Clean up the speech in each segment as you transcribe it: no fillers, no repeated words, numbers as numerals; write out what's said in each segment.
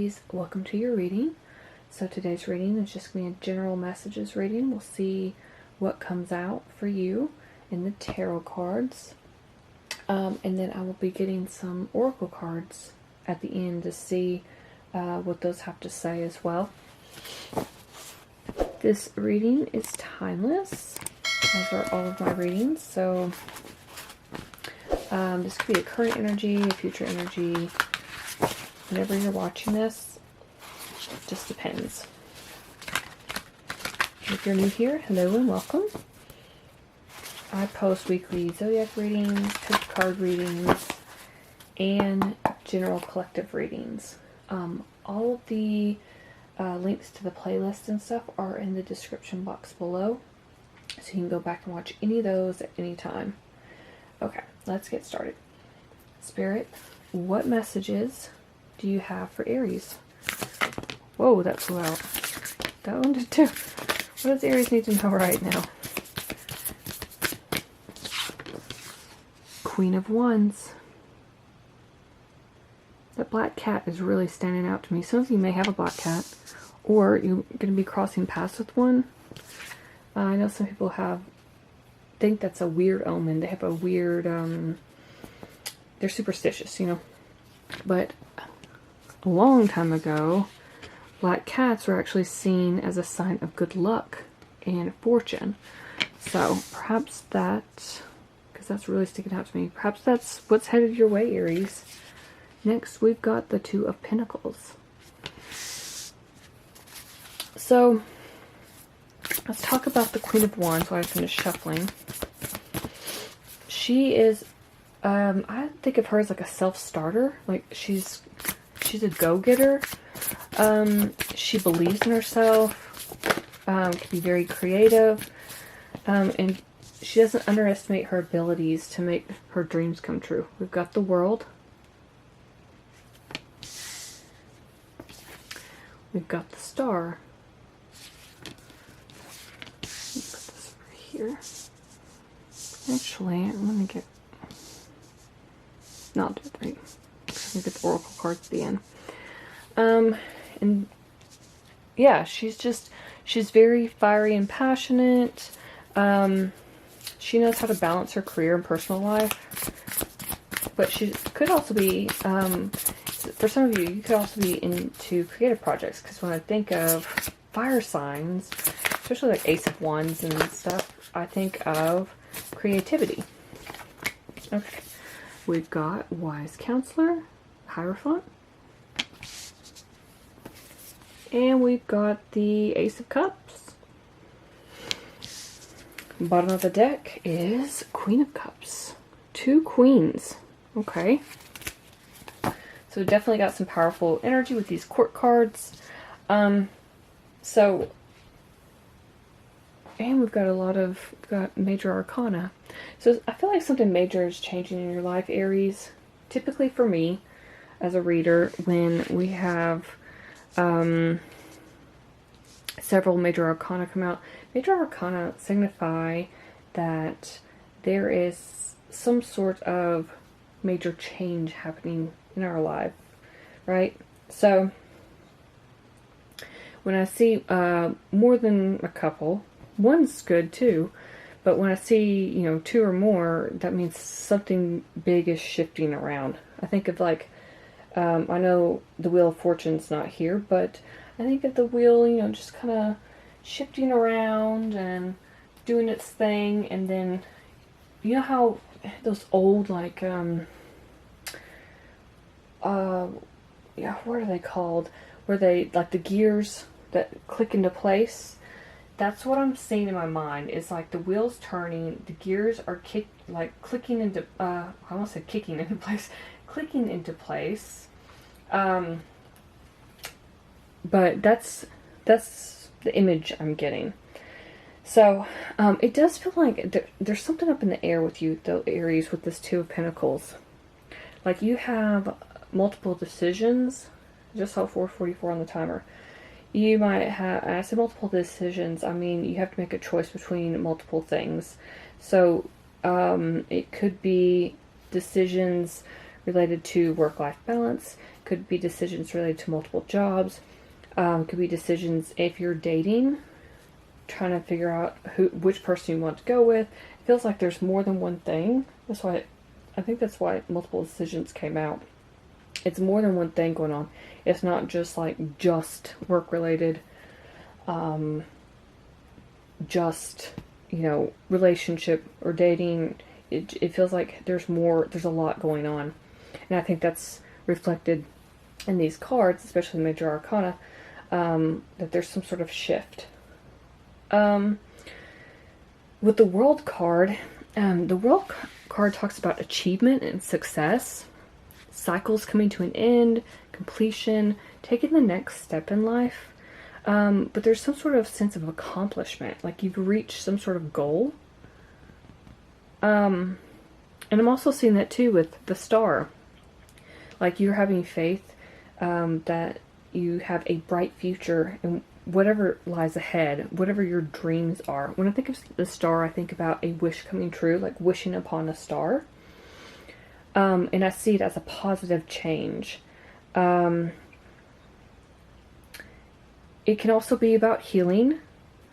Aries, welcome to your reading. So today's reading is just going to be a general messages reading. We'll see what comes out for you in the tarot cards. And then I will be getting some oracle cards at the end to see what those have to say as well. This reading is timeless, as are all of my readings. So this could be a current energy, a future energy. Whenever you're watching this, it just depends. If you're new here, hello and welcome. I post weekly zodiac readings, tarot card readings, and general collective readings. All of the links to the playlist and stuff are in the description box below, so you can go back and watch any of those at any time. Okay, let's get started. Spirit, what messages do you have for Aries? Whoa, that flew out. That one did too. What does Aries need to know right now? Queen of Wands. That black cat is really standing out to me. Some of you may have a black cat, or you're going to be crossing paths with one. I know some people think that's a weird omen. They have a weird, they're superstitious, you know. But a long time ago, black cats were actually seen as a sign of good luck and fortune. So perhaps that, because that's really sticking out to me, perhaps that's what's headed your way, Aries. Next, we've got the Two of Pentacles. So let's talk about the Queen of Wands while I finish shuffling. She is, I think of her as like a self-starter. Like she's a go-getter. She believes in herself, can be very creative, and she doesn't underestimate her abilities to make her dreams come true. We've got the World. We've got the Star. Put this over here. Actually, I'm going to get... No, I'll do it right. I'm going to get the oracle cards at the end. And yeah, she's very fiery and passionate. She knows how to balance her career and personal life. But she could also be, for some of you, you could also be into creative projects. Because when I think of fire signs, especially like Ace of Wands and stuff, I think of creativity. Okay. We've got Wise Counselor, Hierophant. And we've got the Ace of Cups. Bottom of the deck is Queen of Cups. Two queens. Okay. So definitely got some powerful energy with these court cards. And we've got major arcana. So I feel like something major is changing in your life, Aries. Typically for me, as a reader, when we have several major arcana come out, major arcana signify that there is some sort of major change happening in our life, right? So when I see more than a couple, one's good too, but when I see, two or more, that means something big is shifting around. I think of like, I know the Wheel of Fortune's not here, but I think of the wheel, just kind of shifting around and doing its thing, and then, you know how those old, like, yeah, what are they called? Where they, like the gears that click into place? That's what I'm seeing in my mind. It's like the wheel's turning, the gears are clicking into, I almost said kicking into place, clicking into place. But that's the image I'm getting. So, it does feel like there's something up in the air with you, though, Aries, with this Two of Pentacles. Like you have multiple decisions. I just saw 4:44 on the timer. You might have, I said multiple decisions, I mean you have to make a choice between multiple things. So it could be decisions related to work-life balance, Could be decisions related to multiple jobs. Could be decisions if you're dating, trying to figure out which person you want to go with. It feels like there's more than one thing. That's why I think that's why multiple decisions came out. It's more than one thing going on. It's not just like just work related, just, you know, relationship or dating. It feels like there's a lot going on. And I think that's reflected in these cards, especially Major Arcana, that there's some sort of shift. With the World card, the World card talks about achievement and success, cycles coming to an end, completion, taking the next step in life. But there's some sort of sense of accomplishment, like you've reached some sort of goal. And I'm also seeing that too with the Star. Like you're having faith that you have a bright future in whatever lies ahead, whatever your dreams are. When I think of the Star, I think about a wish coming true, like wishing upon a star. And I see it as a positive change. It can also be about healing.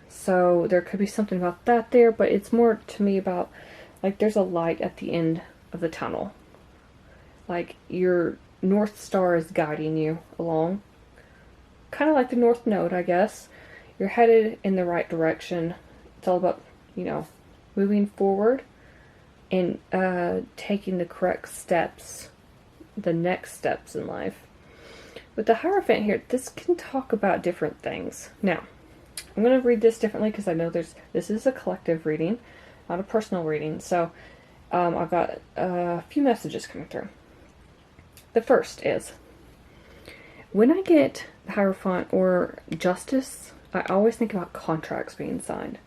So there could be something about that there, but it's more to me about like there's a light at the end of the tunnel. Like your North Star is guiding you along. Kind of like the North Node, I guess. You're headed in the right direction. It's all about, you know, moving forward and taking the correct steps, the next steps in life. With the Hierophant here, this can talk about different things. Now, I'm going to read this differently because I know this is a collective reading, not a personal reading. So I've got a few messages coming through. The first is, when I get the Hierophant or Justice, I always think about contracts being signed.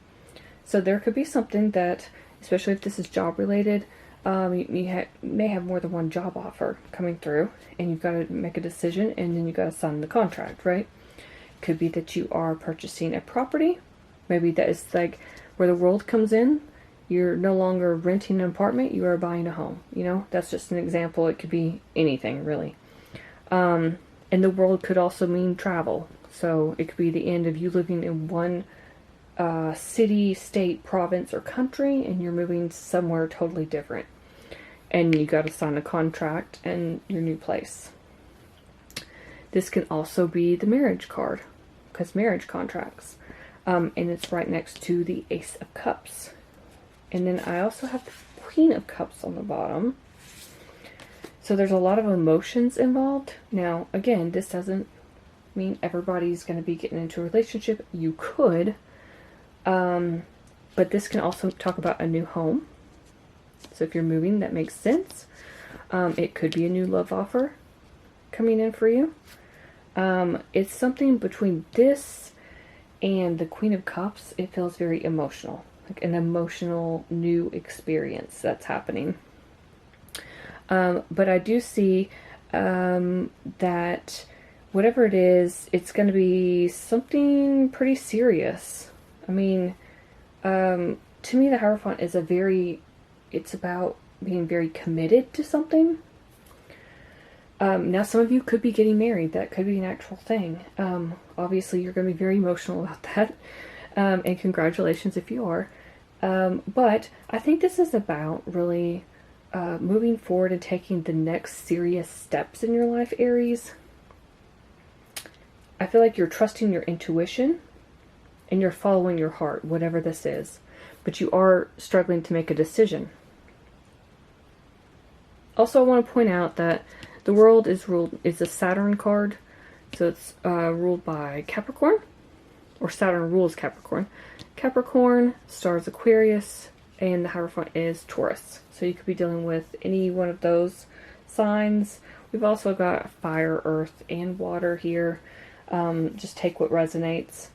So there could be something that, especially if this is job related, you may have more than one job offer coming through, and you've got to make a decision, and then you've got to sign the contract, right? Could be that you are purchasing a property. Maybe that is like where the world comes in. You're no longer renting an apartment, you are buying a home. You know, that's just an example. It could be anything, really. And the world could also mean travel. So it could be the end of you living in one city, state, province, or country, and you're moving somewhere totally different. And you got to sign a contract in your new place. This can also be the marriage card, because marriage contracts. And it's right next to the Ace of Cups. And then I also have the Queen of Cups on the bottom. So there's a lot of emotions involved. Now, again, this doesn't mean everybody's going to be getting into a relationship. You could. But this can also talk about a new home. So if you're moving, that makes sense. It could be a new love offer coming in for you. It's something between this and the Queen of Cups. It feels very emotional. Like an emotional new experience that's happening. But I do see that whatever it is, it's going to be something pretty serious. I mean, to me, the Hierophant is it's about being very committed to something. Now, some of you could be getting married. That could be an actual thing. Obviously, you're going to be very emotional about that. And congratulations if you are. But I think this is about really moving forward and taking the next serious steps in your life, Aries. I feel like you're trusting your intuition and you're following your heart, whatever this is. But you are struggling to make a decision. Also, I want to point out that the world is a Saturn card. So it's ruled by Capricorn. Or Saturn rules Capricorn. Capricorn, stars Aquarius, and the Hierophant is Taurus. So you could be dealing with any one of those signs. We've also got fire, earth, and water here. Just take what resonates.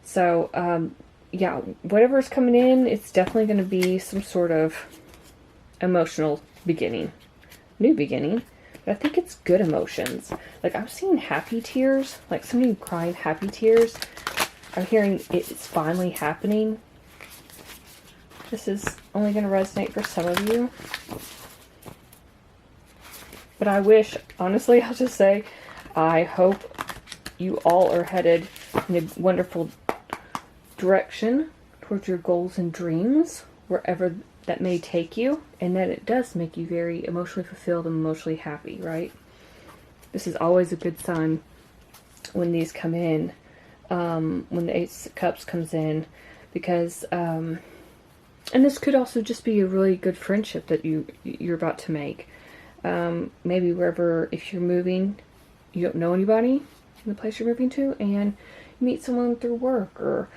So, yeah, whatever's coming in, it's definitely going to be some sort of emotional beginning. New beginning. But I think it's good emotions. Like, I'm seeing happy tears. Like, somebody crying happy tears. I'm hearing it's finally happening. This is only going to resonate for some of you. But I wish, honestly, I'll just say, I hope you all are headed in a wonderful direction towards your goals and dreams, wherever that may take you, and that it does make you very emotionally fulfilled and emotionally happy, right? This is always a good sign when these come in, when the Ace of Cups comes in, because, and this could also just be a really good friendship that you're about to make. Maybe wherever, if you're moving, you don't know anybody in the place you're moving to, and you meet someone through work or,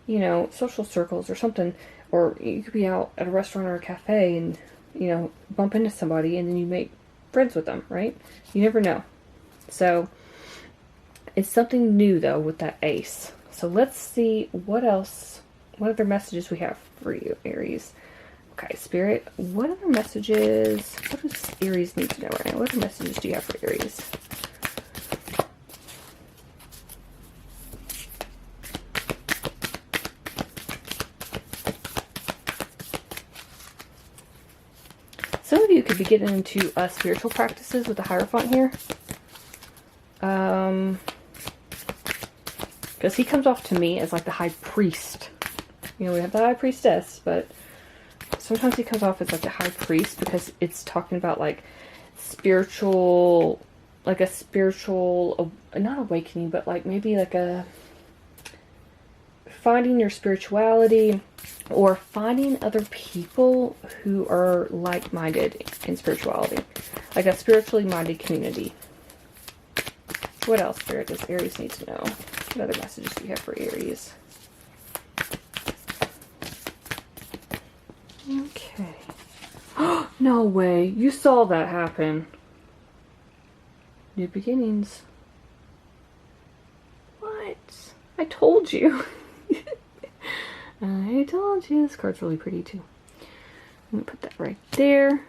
you know, social circles or something, or you could be out at a restaurant or a cafe and, you know, bump into somebody and then you make friends with them, right? You never know. So it's something new though with that Ace. So let's see what else, what other messages we have for you, Aries. Okay, Spirit, what other messages, what does Aries need to know right now? What other messages do you have for Aries? Some of you could be getting into spiritual practices with the Hierophant here. Because he comes off to me as like the High Priest. You know, we have the High Priestess, but sometimes he comes off as like the High Priest because it's talking about like spiritual, like a spiritual, not awakening, but like maybe like a finding your spirituality, or finding other people who are like-minded in spirituality, like a spiritually minded community. What else, Spirit, does Aries need to know? What other messages do you have for Aries? Okay. No way. You saw that happen. New beginnings. What? I told you. I told you. This card's really pretty too. I'm going to put that right there.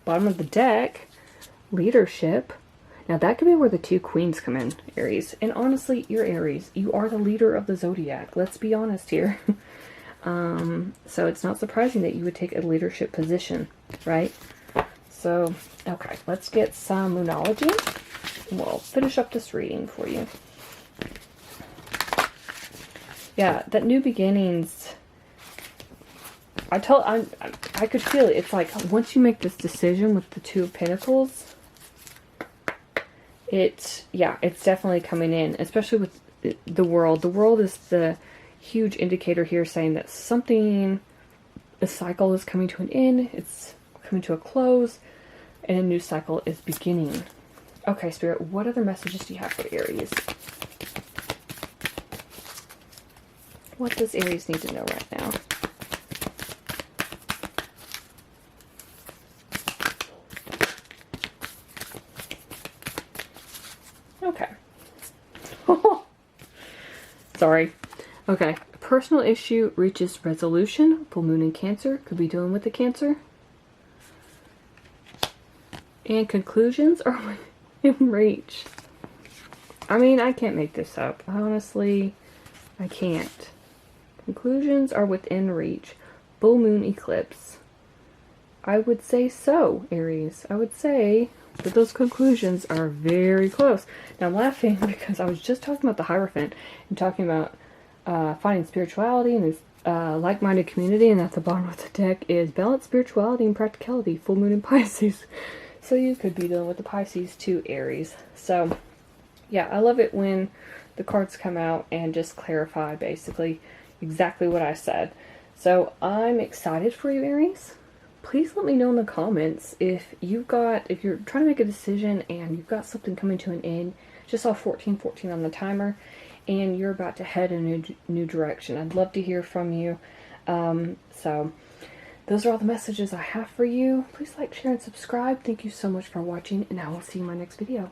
Bottom of the deck. Leadership. Now that could be where the two queens come in, Aries. And honestly, you're Aries. You are the leader of the zodiac. Let's be honest here. So it's not surprising that you would take a leadership position, right? So, okay, let's get some Moonology. And we'll finish up this reading for you. Yeah, that new beginnings, I could feel it. It's like once you make this decision with the Two of Pentacles, it's definitely coming in, especially with the World. The World is the huge indicator here saying that something, a cycle is coming to an end, it's coming to a close, and a new cycle is beginning. Okay, Spirit, what other messages do you have for Aries? What does Aries need to know right now? Okay. Sorry. Okay. A personal issue reaches resolution. Full moon in Cancer. Could be dealing with the Cancer. And conclusions are in reach. I mean, I can't make this up. Honestly, I can't. Conclusions are within reach. Full moon eclipse. I would say so, Aries. I would say that those conclusions are very close. Now I'm laughing because I was just talking about the Hierophant and talking about finding spirituality and this like-minded community, and at the bottom of the deck is balance, spirituality, and practicality. Full moon in Pisces. So you could be dealing with the Pisces too, Aries. So yeah, I love it when the cards come out and just clarify basically exactly what I said. So I'm excited for you, Aries. Please let me know in the comments if you're trying to make a decision and you've got something coming to an end. Just saw 1414 on the timer and you're about to head in a new direction. I'd love to hear from you. So those are all the messages I have for you. Please like, share, and subscribe. Thank you so much for watching, and I will see you in my next video.